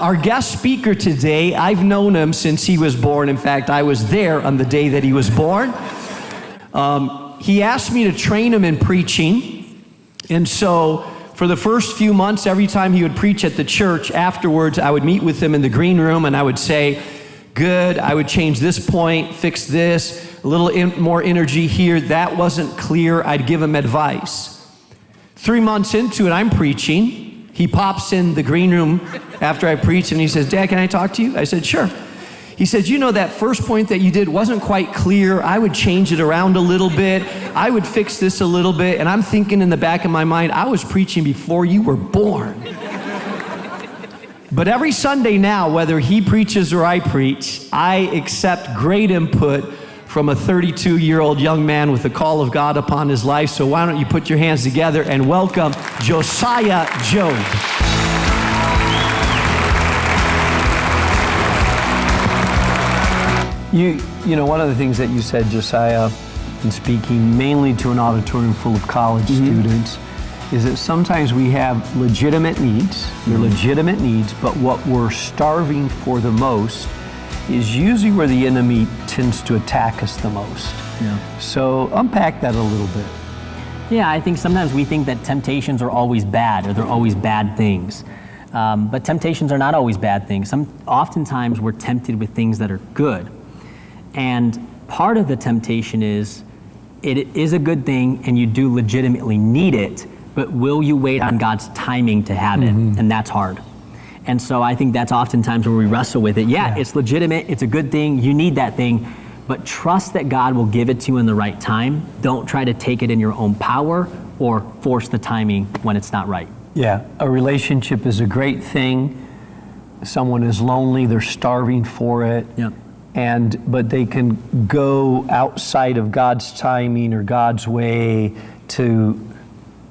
Our guest speaker today, I've known him since he was born. In fact, I was there on the day that he was born. He asked me to train him in preaching. And so for the first few months, every time he would preach at the church, afterwards, I would meet with him in the green room and I would say, good, I would change this point, fix this, a little more energy here. That wasn't clear. I'd give him advice. 3 months into it, I'm preaching. He pops in the green room after I preach and he says, Dad, can I talk to you? I said, sure. He said, you know, that first point that you did wasn't quite clear. I would change it around a little bit. I would fix this a little bit. And I'm thinking in the back of my mind, I was preaching before you were born. But every Sunday now, whether he preaches or I preach, I accept great input from a 32-year-old young man with the call of God upon his life. So why don't you put your hands together and welcome Josiah Jobe. You know, one of the things that you said, Josiah, in speaking mainly to an auditorium full of college students, is that sometimes we have legitimate needs, they're legitimate needs, but what we're starving for the most is usually where the enemy tends to attack us the most. Yeah. So unpack that a little bit. Yeah, I think sometimes we think that temptations are always bad or they're always bad things. But temptations are not always bad things. Oftentimes we're tempted with things that are good. And part of the temptation is, it is a good thing and you do legitimately need it, but will you wait on God's timing to have it? And that's hard. And so I think that's oftentimes where we wrestle with it. Yeah, it's legitimate, it's a good thing, you need that thing, but trust that God will give it to you in the right time. Don't try to take it in your own power or force the timing when it's not right. Yeah, a relationship is a great thing. Someone is lonely, they're starving for it. Yep. But they can go outside of God's timing or God's way to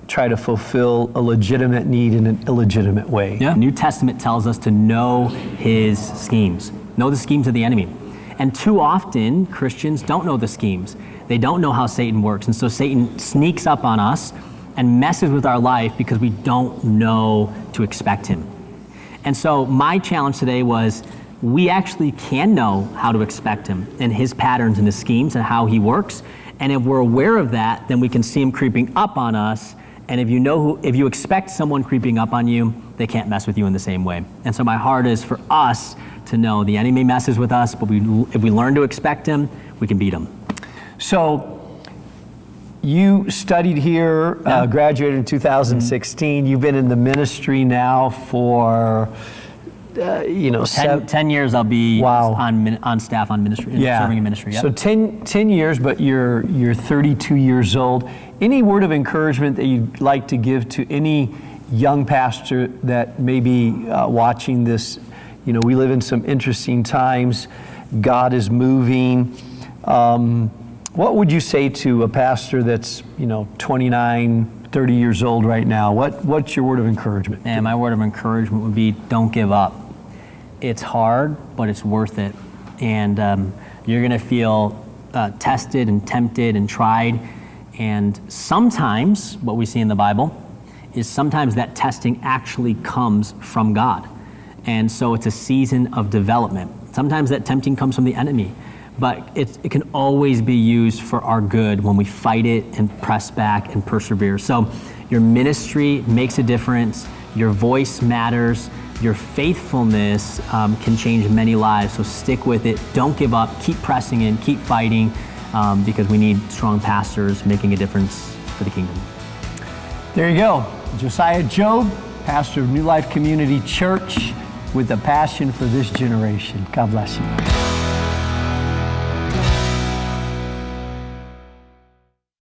try to fulfill a legitimate need in an illegitimate way. Yeah. The New Testament tells us to know his schemes, know the schemes of the enemy. And too often, Christians don't know the schemes. They don't know how Satan works. And so Satan sneaks up on us and messes with our life because we don't know to expect him. And so my challenge today was, we actually can know how to expect him and his patterns and his schemes and how he works. And if we're aware of that, then we can see him creeping up on us. And if you expect someone creeping up on you, they can't mess with you in the same way. And so my heart is for us to know the enemy messes with us, but if we learn to expect him, we can beat him. So you studied here, graduated in 2016. You've been in the ministry now for 10 years I'll be on staff on ministry, serving in ministry. Yep. So 10 years, but you're 32 years old. Any word of encouragement that you'd like to give to any young pastor that may be watching this? You know, we live in some interesting times. God is moving. What would you say to a pastor that's 29, 30 years old right now? What's your word of encouragement? And my word of encouragement would be, don't give up. It's hard, but it's worth it. And you're gonna feel tested and tempted and tried. And sometimes, what we see in the Bible, is sometimes that testing actually comes from God. And so it's a season of development. Sometimes that tempting comes from the enemy, but it can always be used for our good when we fight it and press back and persevere. So your ministry makes a difference, your voice matters, your faithfulness can change many lives, so stick with it, don't give up, keep pressing in, keep fighting, because we need strong pastors making a difference for the kingdom. There you go. Josiah Jobe, pastor of New Life Community Church, with a passion for this generation. God bless you.